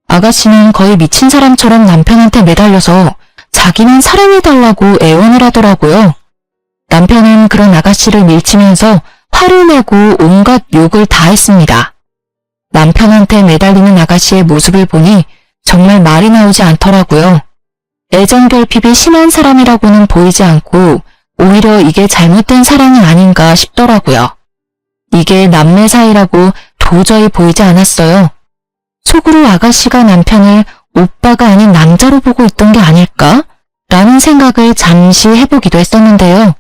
아가씨는 거의 미친 사람처럼 남편한테 매달려서 자기만 사랑해달라고 애원을 하더라고요. 남편은 그런 아가씨를 밀치면서 화를 내고 온갖 욕을 다 했습니다. 남편한테 매달리는 아가씨의 모습을 보니 정말 말이 나오지 않더라고요. 애정 결핍이 심한 사람이라고는 보이지 않고 오히려 이게 잘못된 사랑이 아닌가 싶더라고요. 이게 남매 사이라고 도저히 보이지 않았어요. 속으로 아가씨가 남편을 오빠가 아닌 남자로 보고 있던 게 아닐까? 라는 생각을 잠시 해보기도 했었는데요.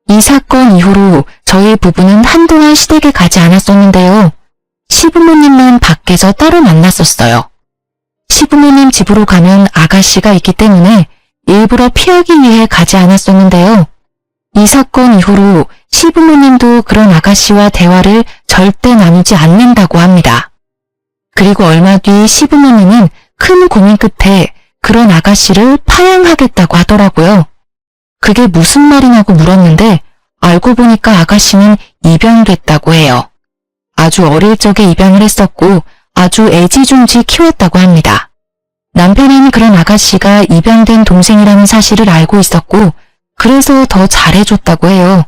이 사건 이후로 저희 부부는 한동안 시댁에 가지 않았었는데요. 시부모님만 밖에서 따로 만났었어요. 시부모님 집으로 가면 아가씨가 있기 때문에 일부러 피하기 위해 가지 않았었는데요. 이 사건 이후로 시부모님도 그런 아가씨와 대화를 절대 나누지 않는다고 합니다. 그리고 얼마 뒤 시부모님은 큰 고민 끝에 그런 아가씨를 파양하겠다고 하더라고요. 그게 무슨 말이냐고 물었는데 알고 보니까 아가씨는 입양됐다고 해요. 아주 어릴 적에 입양을 했었고 아주 애지중지 키웠다고 합니다. 남편은 그런 아가씨가 입양된 동생이라는 사실을 알고 있었고 그래서 더 잘해줬다고 해요.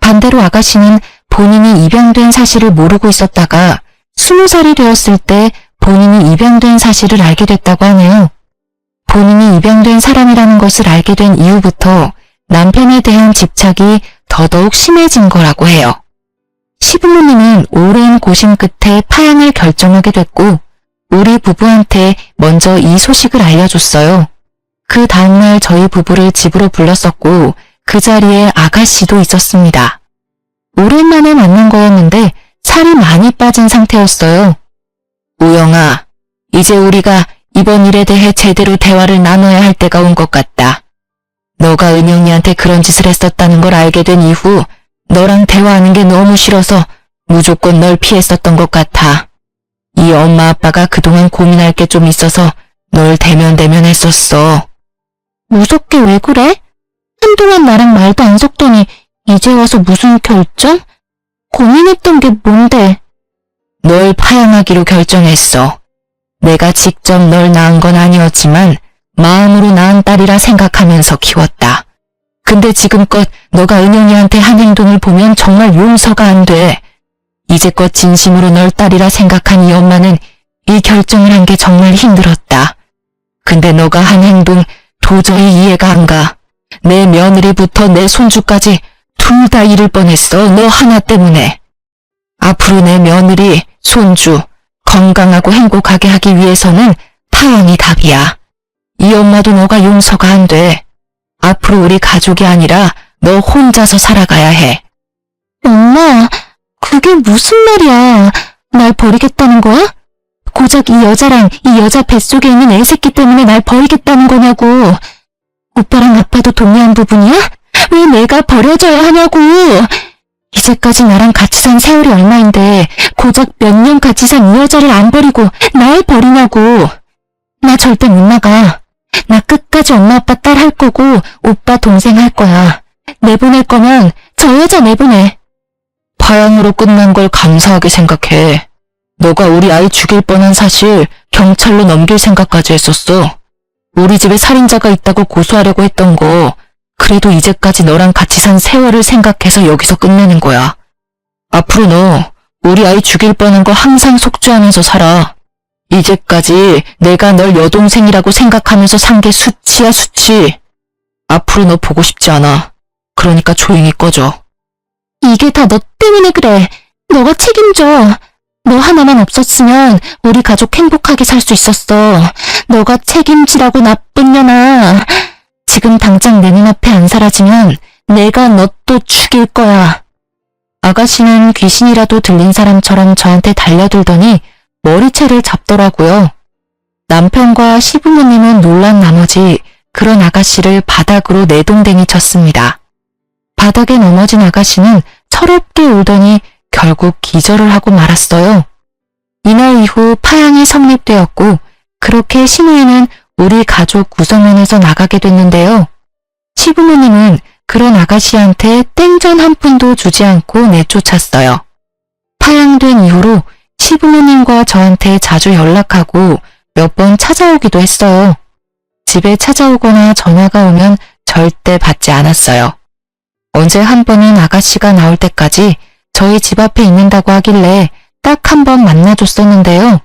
반대로 아가씨는 본인이 입양된 사실을 모르고 있었다가 20살이 되었을 때 본인이 입양된 사실을 알게 됐다고 하네요. 본인이 입양된 사람이라는 것을 알게 된 이후부터 남편에 대한 집착이 더더욱 심해진 거라고 해요. 시부모님은 오랜 고심 끝에 파양을 결정하게 됐고 우리 부부한테 먼저 이 소식을 알려줬어요. 그 다음날 저희 부부를 집으로 불렀었고 그 자리에 아가씨도 있었습니다. 오랜만에 만난 거였는데 살이 많이 빠진 상태였어요. 우영아, 이제 우리가 이번 일에 대해 제대로 대화를 나눠야 할 때가 온 것 같다. 너가 은영이한테 그런 짓을 했었다는 걸 알게 된 이후 너랑 대화하는 게 너무 싫어서 무조건 널 피했었던 것 같아. 이 엄마 아빠가 그동안 고민할 게 좀 있어서 널 대면했었어. 무섭게 왜 그래? 한동안 나랑 말도 안 섞더니 이제 와서 무슨 결정? 고민했던 게 뭔데? 널 파양하기로 결정했어. 내가 직접 널 낳은 건 아니었지만 마음으로 낳은 딸이라 생각하면서 키웠다. 근데 지금껏 너가 은영이한테 한 행동을 보면 정말 용서가 안 돼. 이제껏 진심으로 널 딸이라 생각한 이 엄마는 이 결정을 한 게 정말 힘들었다. 근데 너가 한 행동 도저히 이해가 안 가. 내 며느리부터 내 손주까지 둘 다 잃을 뻔했어. 너 하나 때문에. 앞으로 내 며느리, 손주 건강하고 행복하게 하기 위해서는 파양이 답이야. 이 엄마도 너가 용서가 안 돼. 앞으로 우리 가족이 아니라 너 혼자서 살아가야 해. 엄마, 그게 무슨 말이야? 날 버리겠다는 거야? 고작 이 여자랑 이 여자 뱃속에 있는 애새끼 때문에 날 버리겠다는 거냐고. 오빠랑 아빠도 동의한 부분이야? 왜 내가 버려져야 하냐고. 이제까지 나랑 같이 산 세월이 얼마인데 고작 몇 년 같이 산 이 여자를 안 버리고 날 버리냐고. 나 절대 못 나가. 나 끝까지 엄마 아빠 딸 할 거고 오빠 동생 할 거야. 내보낼 거면 저 여자 내보내. 파양으로 끝난 걸 감사하게 생각해. 너가 우리 아이 죽일 뻔한 사실 경찰로 넘길 생각까지 했었어. 우리 집에 살인자가 있다고 고소하려고 했던 거 그래도 이제까지 너랑 같이 산 세월을 생각해서 여기서 끝내는 거야. 앞으로 너 우리 아이 죽일 뻔한 거 항상 속죄하면서 살아. 이제까지 내가 널 여동생이라고 생각하면서 산 게 수치야 수치. 앞으로 너 보고 싶지 않아. 그러니까 조용히 꺼져. 이게 다 너 때문에 그래. 너가 책임져. 너 하나만 없었으면 우리 가족 행복하게 살 수 있었어. 너가 책임지라고 나쁜 년아. 지금 당장 내 눈앞에 안 사라지면 내가 너 또 죽일 거야. 아가씨는 귀신이라도 들린 사람처럼 저한테 달려들더니 머리채를 잡더라고요. 남편과 시부모님은 놀란 나머지 그런 아가씨를 바닥으로 내동댕이 쳤습니다. 바닥에 넘어진 아가씨는 철없게 울더니 결국 기절을 하고 말았어요. 이날 이후 파양이 성립되었고 그렇게 신우이는 우리 가족 구성원에서 나가게 됐는데요. 시부모님은 그런 아가씨한테 땡전 한 푼도 주지 않고 내쫓았어요. 파양된 이후로 시부모님과 저한테 자주 연락하고 몇 번 찾아오기도 했어요. 집에 찾아오거나 전화가 오면 절대 받지 않았어요. 언제 한 번은 아가씨가 나올 때까지 저희 집 앞에 있는다고 하길래 딱 한 번 만나줬었는데요.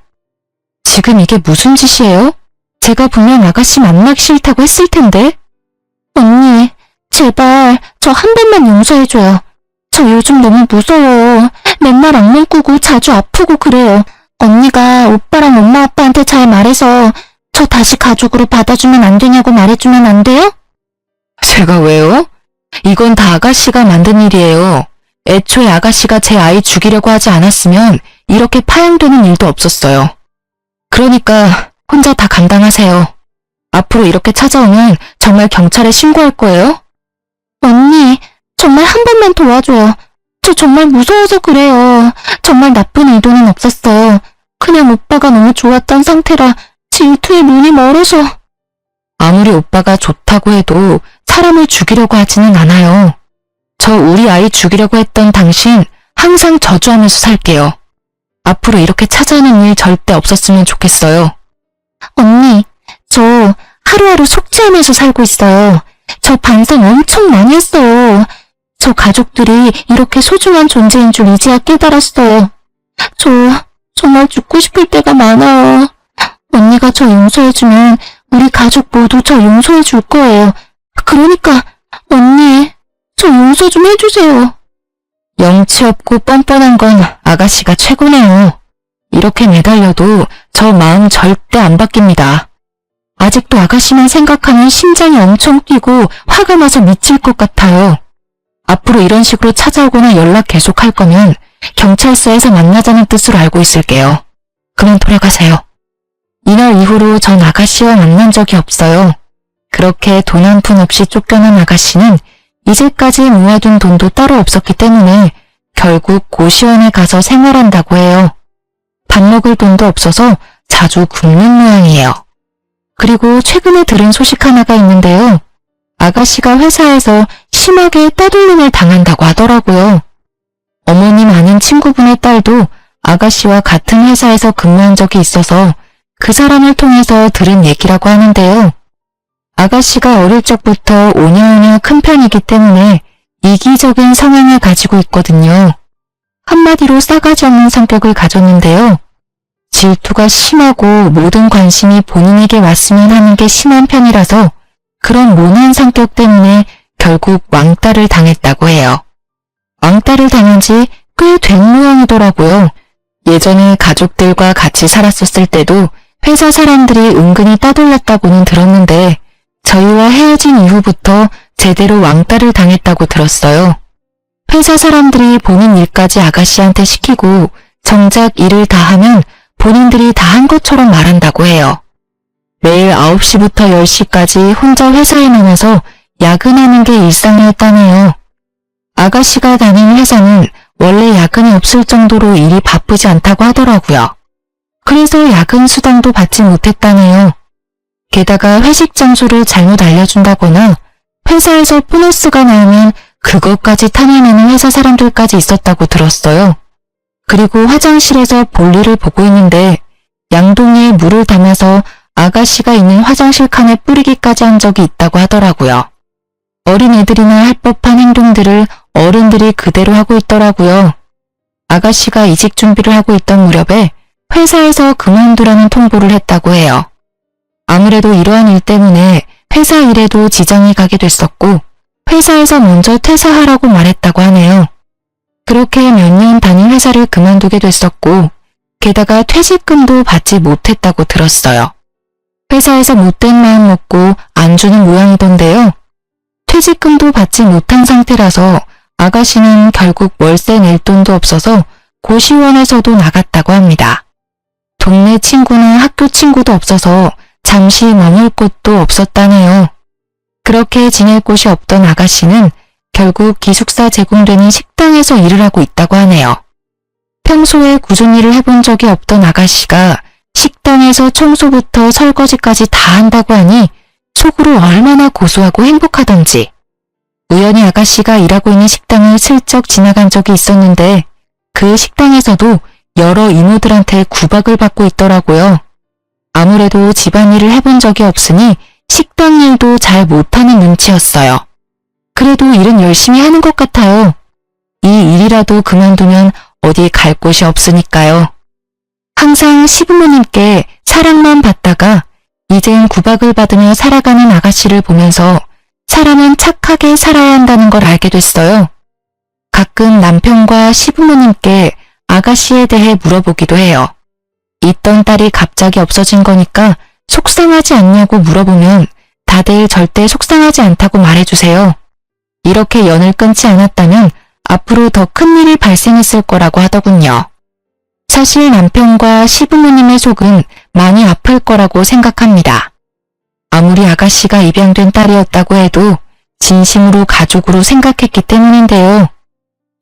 지금 이게 무슨 짓이에요? 제가 분명 아가씨 만나기 싫다고 했을 텐데. 언니, 제발 저 한 번만 용서해줘요. 저 요즘 너무 무서워요. 맨날 악몽 꾸고 자주 아프고 그래요. 언니가 오빠랑 엄마 아빠한테 잘 말해서 저 다시 가족으로 받아주면 안 되냐고 말해주면 안 돼요? 제가 왜요? 이건 다 아가씨가 만든 일이에요. 애초에 아가씨가 제 아이 죽이려고 하지 않았으면 이렇게 파양되는 일도 없었어요. 그러니까 혼자 다 감당하세요. 앞으로 이렇게 찾아오면 정말 경찰에 신고할 거예요? 언니, 정말 한 번만 도와줘요. 저 정말 무서워서 그래요. 정말 나쁜 의도는 없었어요. 그냥 오빠가 너무 좋았던 상태라 질투에 눈이 멀어서. 아무리 오빠가 좋다고 해도 사람을 죽이려고 하지는 않아요. 저 우리 아이 죽이려고 했던 당신 항상 저주하면서 살게요. 앞으로 이렇게 찾아오는 일 절대 없었으면 좋겠어요. 언니, 저 하루하루 속죄하면서 살고 있어요. 저 반성 엄청 많이 했어요. 저 가족들이 이렇게 소중한 존재인 줄 이제야 깨달았어요. 저 정말 죽고 싶을 때가 많아요. 언니가 저 용서해주면 우리 가족 모두 저 용서해 줄 거예요. 그러니까 언니, 저 용서 좀 해주세요. 염치 없고 뻔뻔한 건 아가씨가 최고네요. 이렇게 매달려도 저 마음 절대 안 바뀝니다. 아직도 아가씨만 생각하면 심장이 엄청 뛰고 화가 나서 미칠 것 같아요. 앞으로 이런 식으로 찾아오거나 연락 계속 할 거면 경찰서에서 만나자는 뜻으로 알고 있을게요. 그만 돌아가세요. 이날 이후로 전 아가씨와 만난 적이 없어요. 그렇게 돈 한 푼 없이 쫓겨난 아가씨는 이제까지 모아둔 돈도 따로 없었기 때문에 결국 고시원에 가서 생활한다고 해요. 밥 먹을 돈도 없어서 자주 굶는 모양이에요. 그리고 최근에 들은 소식 하나가 있는데요. 아가씨가 회사에서 심하게 따돌림을 당한다고 하더라고요. 어머님 아는 친구분의 딸도 아가씨와 같은 회사에서 근무한 적이 있어서 그 사람을 통해서 들은 얘기라고 하는데요. 아가씨가 어릴 적부터 오냐오냐 큰 편이기 때문에 이기적인 성향을 가지고 있거든요. 한마디로 싸가지 없는 성격을 가졌는데요. 질투가 심하고 모든 관심이 본인에게 왔으면 하는 게 심한 편이라서 그런 모난 성격 때문에 결국 왕따를 당했다고 해요. 왕따를 당한 지 꽤 된 모양이더라고요. 예전에 가족들과 같이 살았었을 때도 회사 사람들이 은근히 따돌렸다고는 들었는데 저희와 헤어진 이후부터 제대로 왕따를 당했다고 들었어요. 회사 사람들이 본인 일까지 아가씨한테 시키고 정작 일을 다 하면 본인들이 다 한 것처럼 말한다고 해요. 매일 9시부터 10시까지 혼자 회사에 남아서 야근하는 게 일상이었다네요. 아가씨가 다니는 회사는 원래 야근이 없을 정도로 일이 바쁘지 않다고 하더라고요. 그래서 야근 수당도 받지 못했다네요. 게다가 회식 장소를 잘못 알려준다거나 회사에서 보너스가 나오면 그것까지 탐내는 회사 사람들까지 있었다고 들었어요. 그리고 화장실에서 볼일을 보고 있는데 양동이에 물을 담아서 아가씨가 있는 화장실 칸에 뿌리기까지 한 적이 있다고 하더라고요. 어린애들이나 할 법한 행동들을 어른들이 그대로 하고 있더라고요. 아가씨가 이직 준비를 하고 있던 무렵에 회사에서 그만두라는 통보를 했다고 해요. 아무래도 이러한 일 때문에 회사 일에도 지장이 가게 됐었고 회사에서 먼저 퇴사하라고 말했다고 하네요. 그렇게 몇 년 다닌 회사를 그만두게 됐었고 게다가 퇴직금도 받지 못했다고 들었어요. 회사에서 못된 마음 먹고 안 주는 모양이던데요. 퇴직금도 받지 못한 상태라서 아가씨는 결국 월세 낼 돈도 없어서 고시원에서도 나갔다고 합니다. 동네 친구나 학교 친구도 없어서 잠시 머물 곳도 없었다네요. 그렇게 지낼 곳이 없던 아가씨는 결국 기숙사 제공되는 식당에서 일을 하고 있다고 하네요. 평소에 꾸준히 일을 해본 적이 없던 아가씨가 식당에서 청소부터 설거지까지 다 한다고 하니 속으로 얼마나 고소하고 행복하던지. 우연히 아가씨가 일하고 있는 식당을 슬쩍 지나간 적이 있었는데 그 식당에서도 여러 이모들한테 구박을 받고 있더라고요. 아무래도 집안일을 해본 적이 없으니 식당 일도 잘 못하는 눈치였어요. 그래도 일은 열심히 하는 것 같아요. 이 일이라도 그만두면 어디 갈 곳이 없으니까요. 항상 시부모님께 사랑만 받다가 이젠 구박을 받으며 살아가는 아가씨를 보면서 사람은 착하게 살아야 한다는 걸 알게 됐어요. 가끔 남편과 시부모님께 아가씨에 대해 물어보기도 해요. 있던 딸이 갑자기 없어진 거니까 속상하지 않냐고 물어보면 다들 절대 속상하지 않다고 말해주세요. 이렇게 연을 끊지 않았다면 앞으로 더 큰 일이 발생했을 거라고 하더군요. 사실 남편과 시부모님의 속은 많이 아플 거라고 생각합니다. 아무리 아가씨가 입양된 딸이었다고 해도 진심으로 가족으로 생각했기 때문인데요.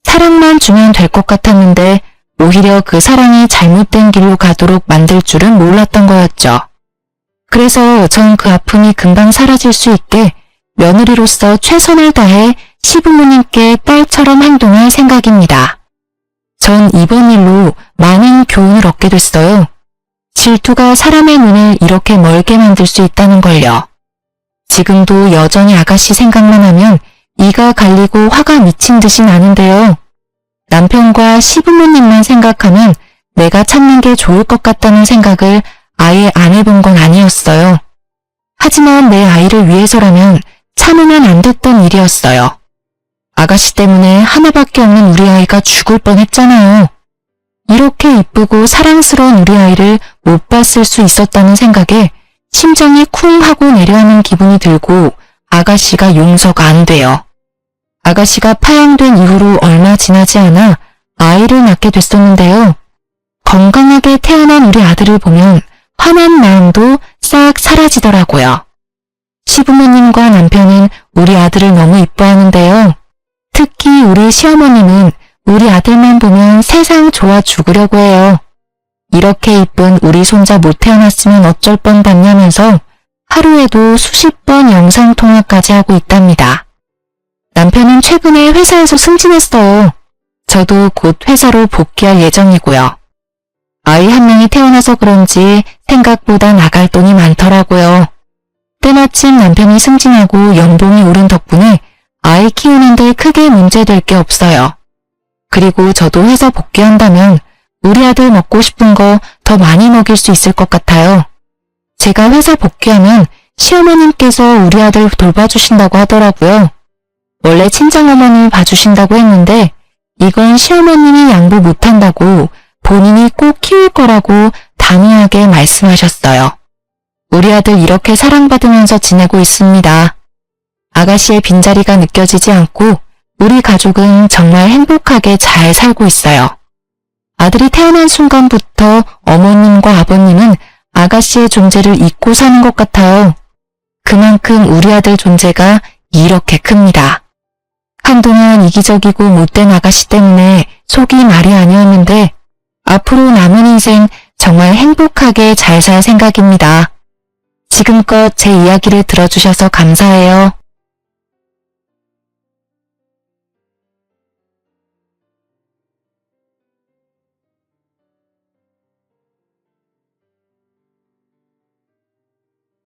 사랑만 주면 될 것 같았는데 오히려 그 사랑이 잘못된 길로 가도록 만들 줄은 몰랐던 거였죠. 그래서 전 그 아픔이 금방 사라질 수 있게 며느리로서 최선을 다해 시부모님께 딸처럼 행동할 생각입니다. 전 이번 일로 많은 교훈을 얻게 됐어요. 질투가 사람의 눈을 이렇게 멀게 만들 수 있다는 걸요. 지금도 여전히 아가씨 생각만 하면 이가 갈리고 화가 미친 듯이 나는데요. 남편과 시부모님만 생각하면 내가 참는 게 좋을 것 같다는 생각을 아예 안 해본 건 아니었어요. 하지만 내 아이를 위해서라면 참으면 안 됐던 일이었어요. 아가씨 때문에 하나밖에 없는 우리 아이가 죽을 뻔했잖아요. 이렇게 이쁘고 사랑스러운 우리 아이를 못 봤을 수 있었다는 생각에 심장이 쿵 하고 내려앉는 기분이 들고 아가씨가 용서가 안 돼요. 아가씨가 파양된 이후로 얼마 지나지 않아 아이를 낳게 됐었는데요. 건강하게 태어난 우리 아들을 보면 화난 마음도 싹 사라지더라고요. 시부모님과 남편은 우리 아들을 너무 이뻐하는데요. 특히 우리 시어머님은 우리 아들만 보면 세상 좋아 죽으려고 해요. 이렇게 이쁜 우리 손자 못 태어났으면 어쩔 뻔 봤냐면서 하루에도 수십 번 영상통화까지 하고 있답니다. 남편은 최근에 회사에서 승진했어요. 저도 곧 회사로 복귀할 예정이고요. 아이 한 명이 태어나서 그런지 생각보다 나갈 돈이 많더라고요. 때마침 남편이 승진하고 연봉이 오른 덕분에 아이 키우는데 크게 문제될 게 없어요. 그리고 저도 회사 복귀한다면 우리 아들 먹고 싶은 거 더 많이 먹일 수 있을 것 같아요. 제가 회사 복귀하면 시어머님께서 우리 아들 돌봐주신다고 하더라고요. 원래 친정어머니 봐주신다고 했는데 이건 시어머님이 양보 못한다고 본인이 꼭 키울 거라고 단호하게 말씀하셨어요. 우리 아들 이렇게 사랑받으면서 지내고 있습니다. 아가씨의 빈자리가 느껴지지 않고 우리 가족은 정말 행복하게 잘 살고 있어요. 아들이 태어난 순간부터 어머님과 아버님은 아가씨의 존재를 잊고 사는 것 같아요. 그만큼 우리 아들 존재가 이렇게 큽니다. 한동안 이기적이고 못된 아가씨 때문에 속이 말이 아니었는데 앞으로 남은 인생 정말 행복하게 잘 살 생각입니다. 지금껏 제 이야기를 들어주셔서 감사해요.